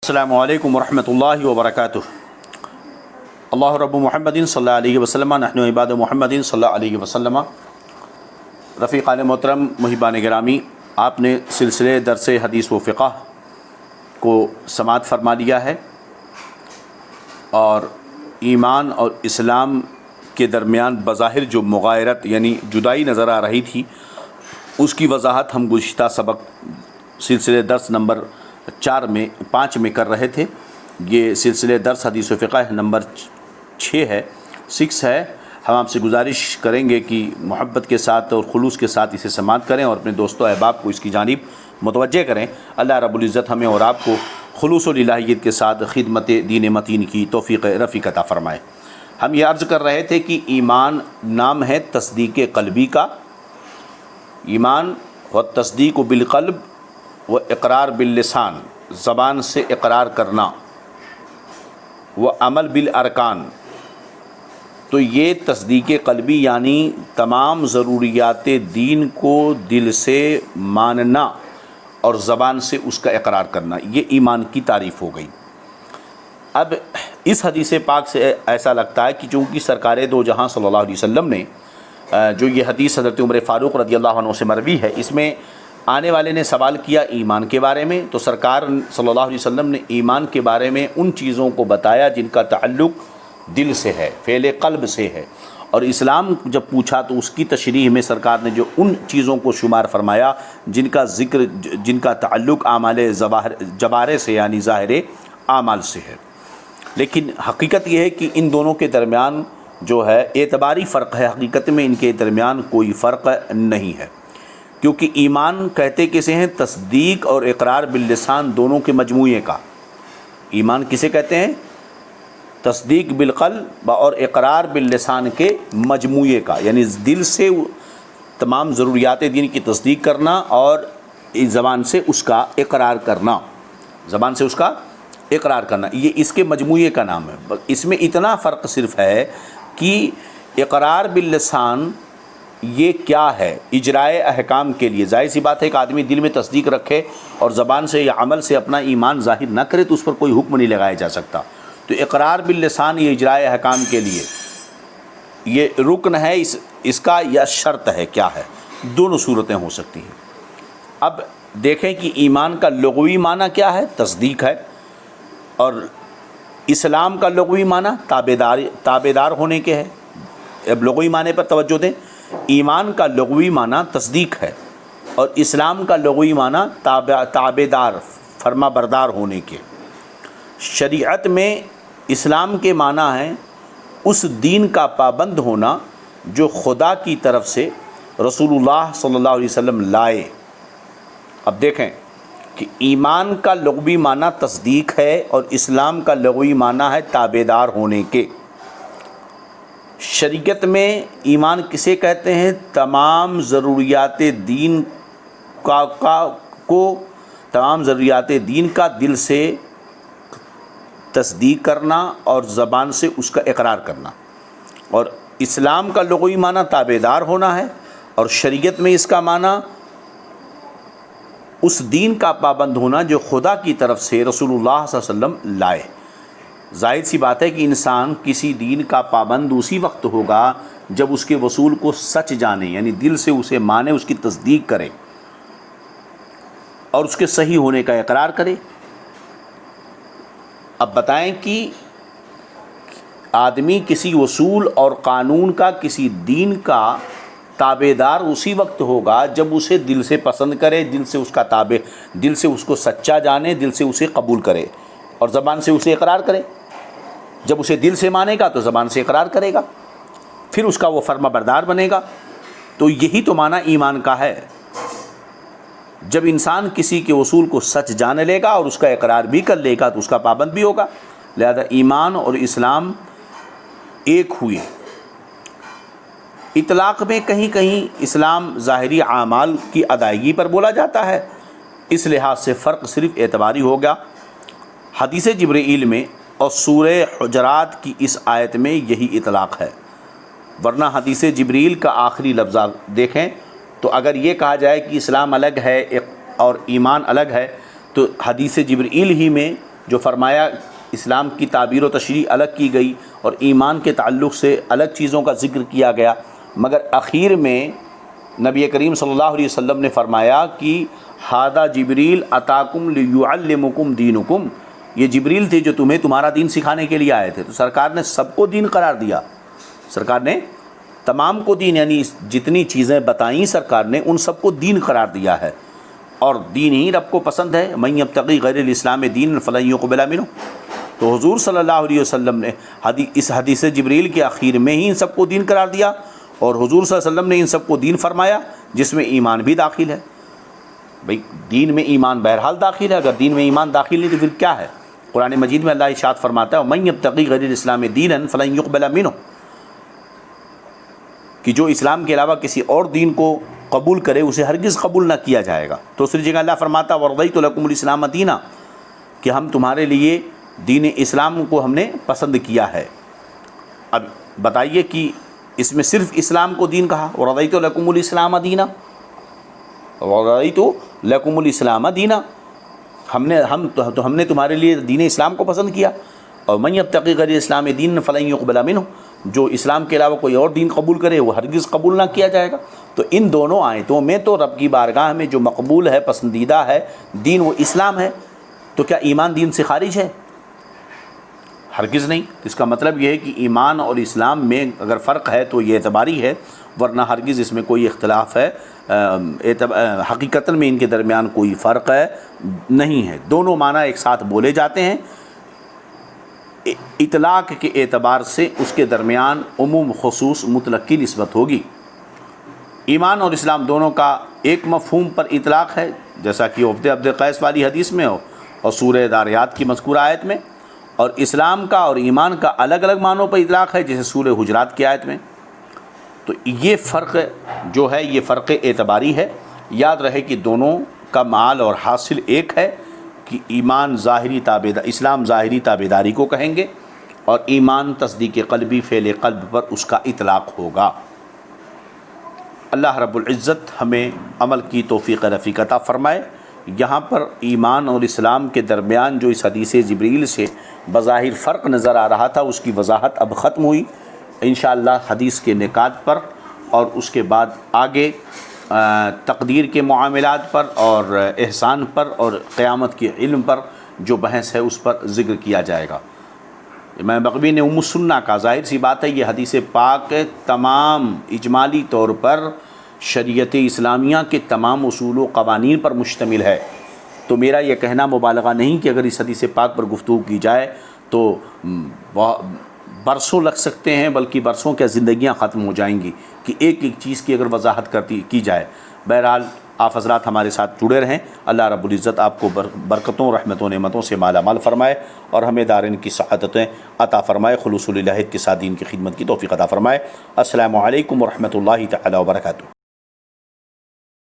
السلام علیکم ورحمۃ اللہ وبرکاتہ۔ اللہ رب محمد صلی اللہ علیہ وسلم نحن عباد محمد صلی اللہ علیہ وسلم۔ رفیقان محترم، محبان گرامی، آپ نے سلسلے درس حدیث و فقہ کو سماعت فرما لیا ہے، اور ایمان اور اسلام کے درمیان بظاہر جو مغایرت یعنی جدائی نظر آ رہی تھی، اس کی وضاحت ہم گزشتہ سبق سلسلے درس نمبر 5 میں کر رہے تھے۔ یہ سلسلے درس حدیث و فقہ نمبر 6 ہے۔ ہم آپ سے گزارش کریں گے کہ محبت کے ساتھ اور خلوص کے ساتھ اسے سماعت کریں اور اپنے دوستوں احباب کو اس کی جانب متوجہ کریں۔ اللہ رب العزت ہمیں اور آپ کو خلوص و الہیت کے ساتھ خدمت دین متین کی توفیق رفیق عطا فرمائے۔ ہم یہ عرض کر رہے تھے کہ ایمان نام ہے تصدیق قلبی کا۔ ایمان و تصدیق بالقلب و اقرار باللسان، زبان سے اقرار کرنا، و عمل بالارکان۔ تو یہ تصدیق قلبی یعنی تمام ضروریات دین کو دل سے ماننا اور زبان سے اس کا اقرار کرنا، یہ ایمان کی تعریف ہو گئی۔ اب اس حدیث پاک سے ایسا لگتا ہے کہ چونکہ سرکار دو جہاں صلی اللہ علیہ وسلم نے جو یہ حدیث حضرت عمر فاروق رضی اللہ عنہ سے مروی ہے، اس میں آنے والے نے سوال کیا ایمان کے بارے میں، تو سرکار صلی اللہ علیہ وسلم نے ایمان کے بارے میں ان چیزوں کو بتایا جن کا تعلق دل سے ہے، فعل قلب سے ہے، اور اسلام جب پوچھا تو اس کی تشریح میں سرکار نے جو ان چیزوں کو شمار فرمایا جن کا ذکر، جن کا تعلق اعمال جوارح سے یعنی ظاہر اعمال سے ہے۔ لیکن حقیقت یہ ہے کہ ان دونوں کے درمیان جو ہے اعتباری فرق ہے، حقیقت میں ان کے درمیان کوئی فرق نہیں ہے، کیونکہ ایمان کہتے کسے ہیں؟ تصدیق اور اقرار باللسان دونوں کے مجموعے کا۔ ایمان کسے کہتے ہیں؟ تصدیق بالقلب اور اقرار باللسان کے مجموعے کا، یعنی دل سے تمام ضروریات دین کی تصدیق کرنا اور زبان سے اس کا اقرار کرنا، زبان سے اس کا اقرار کرنا، یہ اس کے مجموعے کا نام ہے۔ اس میں اتنا فرق صرف ہے کہ اقرار باللسان یہ کیا ہے؟ اجرائے احکام کے لیے ظاہر سی بات ہے کہ آدمی دل میں تصدیق رکھے اور زبان سے یا عمل سے اپنا ایمان ظاہر نہ کرے تو اس پر کوئی حکم نہیں لگایا جا سکتا۔ تو اقرار باللسان یہ اجرائے احکام کے لیے یہ رکن ہے اس کا یا شرط ہے؟ کیا ہے؟ دونوں صورتیں ہو سکتی ہیں۔ اب دیکھیں کہ ایمان کا لغوی معنی کیا ہے؟ تصدیق ہے، اور اسلام کا لغوی معنی تابعدار ہونے کے ہے۔ اب لغوی معنی پر توجہ دیں۔ ایمان کا لغوی معنی تصدیق ہے، اور اسلام کا لغوی معنی تابعدار، فرما بردار ہونے کے۔ شریعت میں اسلام کے معنی ہیں اس دین کا پابند ہونا جو خدا کی طرف سے رسول اللہ صلی اللہ علیہ وسلم لائے۔ اب دیکھیں کہ ایمان کا لغوی معنی تصدیق ہے اور اسلام کا لغوی معنی ہے تابعدار ہونے کے۔ شریعت میں ایمان کسے کہتے ہیں؟ تمام ضروریات دین تمام ضروریات دین کا دل سے تصدیق کرنا اور زبان سے اس کا اقرار کرنا، اور اسلام کا لغوی معنی تابعدار ہونا ہے، اور شریعت میں اس کا معنی اس دین کا پابند ہونا جو خدا کی طرف سے رسول اللہ صلی اللہ علیہ وسلم لائے۔ ظاہر سی بات ہے کہ انسان کسی دین کا پابند اسی وقت ہوگا جب اس کے وصول کو سچ جانے، یعنی دل سے اسے مانے، اس کی تصدیق کرے اور اس کے صحیح ہونے کا اقرار کرے۔ اب بتائیں کہ آدمی کسی وصول اور قانون کا، کسی دین کا تابعدار اسی وقت ہوگا جب اسے دل سے پسند کرے، دل سے اس کا دل سے اس کو سچا جانے، دل سے اسے قبول کرے اور زبان سے اسے اقرار کرے۔ جب اسے دل سے مانے گا تو زبان سے اقرار کرے گا، پھر اس کا وہ فرما بردار بنے گا۔ تو یہی تو معنی ایمان کا ہے۔ جب انسان کسی کے اصول کو سچ جان لے گا اور اس کا اقرار بھی کر لے گا تو اس کا پابند بھی ہوگا۔ لہذا ایمان اور اسلام ایک ہوئے۔ اطلاق میں کہیں کہیں اسلام ظاہری اعمال کی ادائیگی پر بولا جاتا ہے، اس لحاظ سے فرق صرف اعتباری ہو گیا۔ حدیث جبرائیل میں اور سورہ حجرات کی اس آیت میں یہی اطلاق ہے، ورنہ حدیث جبرائیل کا آخری لفظ دیکھیں تو اگر یہ کہا جائے کہ اسلام الگ ہے اور ایمان الگ ہے تو حدیث جبرائیل ہی میں جو فرمایا اسلام کی تعبیر و تشریح الگ کی گئی اور ایمان کے تعلق سے الگ چیزوں کا ذکر کیا گیا، مگر اخیر میں نبی کریم صلی اللہ علیہ وسلم نے فرمایا کہ ہادہ جبریل اتاکم لیعلمکم دینکم، یہ جبریل تھے جو تمہیں تمہارا دین سکھانے کے لیے آئے تھے۔ تو سرکار نے سب کو دین قرار دیا، سرکار نے تمام کو دین، یعنی جتنی چیزیں بتائیں سرکار نے ان سب کو دین قرار دیا ہے، اور دین ہی رب کو پسند ہے۔ من یبتغی غیر الاسلام دین فلن یقبل منہ، تو حضور صلی اللہ علیہ وسلم نے اس حدیث جبریل کے اخیر میں ہی ان سب کو دین قرار دیا، اور حضور صلی اللہ علیہ وسلم نے ان سب کو دین فرمایا، جس میں ایمان بھی داخل ہے۔ بھئی دین میں ایمان بہرحال داخل ہے، اگر دین میں ایمان داخل نہیں تو پھر کیا ہے؟ قرآن مجید میں اللہ ارشاد فرماتا ہے من یبتغی غیر الاسلام دینا فلن یقبل منہ، کہ جو اسلام کے علاوہ کسی اور دین کو قبول کرے اسے ہرگز قبول نہ کیا جائے گا۔ دوسری جگہ اللہ فرماتا ورضیت لکم الاسلام دینا، کہ ہم تمہارے لیے دین اسلام کو ہم نے پسند کیا ہے۔ اب بتائیے کہ اس میں صرف اسلام کو دین کہا، ورضیت لکم الاسلام دینا، ورضیت لکم الاسلام دینا، ہم نے تمہارے لیے دین اسلام کو پسند کیا۔ اور من یبتغی غیر الاسلام دین فلن یقبل منہ، جو اسلام کے علاوہ کوئی اور دین قبول کرے وہ ہرگز قبول نہ کیا جائے گا۔ تو ان دونوں آیتوں میں تو رب کی بارگاہ میں جو مقبول ہے، پسندیدہ ہے دین، وہ اسلام ہے۔ تو کیا ایمان دین سے خارج ہے؟ ہرگز نہیں۔ اس کا مطلب یہ ہے کہ ایمان اور اسلام میں اگر فرق ہے تو یہ اعتباری ہے، ورنہ ہرگز اس میں کوئی اختلاف ہے، حقیقتاً میں ان کے درمیان کوئی فرق ہے نہیں ہے۔ دونوں معنی ایک ساتھ بولے جاتے ہیں، اطلاق کے اعتبار سے اس کے درمیان عموم خصوص مطلق کی نسبت ہوگی۔ ایمان اور اسلام دونوں کا ایک مفہوم پر اطلاق ہے، جیسا کہ عبد قیس والی حدیث میں ہو اور سورہ داریات کی مذکورہ آیت میں، اور اسلام کا اور ایمان کا الگ الگ معنوں پر اطلاق ہے، جیسے سورہ حجرات کی آیت میں۔ تو یہ فرق جو ہے یہ فرق اعتباری ہے۔ یاد رہے کہ دونوں کا معال اور حاصل ایک ہے کہ ایمان ظاہری اسلام ظاہری تابعداری کو کہیں گے، اور ایمان تصدیق قلبی فعل قلب پر اس کا اطلاق ہوگا۔ اللہ رب العزت ہمیں عمل کی توفیق رفیق عطا فرمائے۔ یہاں پر ایمان اور اسلام کے درمیان جو اس حدیث جبریل سے بظاہر فرق نظر آ رہا تھا، اس کی وضاحت اب ختم ہوئی۔ انشاءاللہ حدیث کے نکات پر اور اس کے بعد آگے تقدیر کے معاملات پر اور احسان پر اور قیامت کے علم پر جو بحث ہے اس پر ذکر کیا جائے گا۔ امام بغوی نے ام السنہ کا، ظاہر سی بات ہے یہ حدیث پاک تمام اجمالی طور پر شریعت اسلامیہ کے تمام اصول و قوانین پر مشتمل ہے۔ تو میرا یہ کہنا مبالغہ نہیں کہ اگر اس حدیث پاک پر گفتگو کی جائے تو برسوں لگ سکتے ہیں، بلکہ برسوں کیا زندگیاں ختم ہو جائیں گی کہ ایک ایک چیز کی اگر وضاحت کی جائے۔ بہرحال آپ حضرات ہمارے ساتھ جڑے رہیں۔ اللہ رب العزت آپ کو برکتوں، رحمتوں، نعمتوں سے مالا مال فرمائے، اور ہمیں دارین کی سعادتیں عطا فرمائے، خلوص الہیت کے ساتھ دین کی خدمت کی توفیق عطا فرمائے۔ السلام علیکم ورحمۃ اللہ تعالی وبرکاتہ۔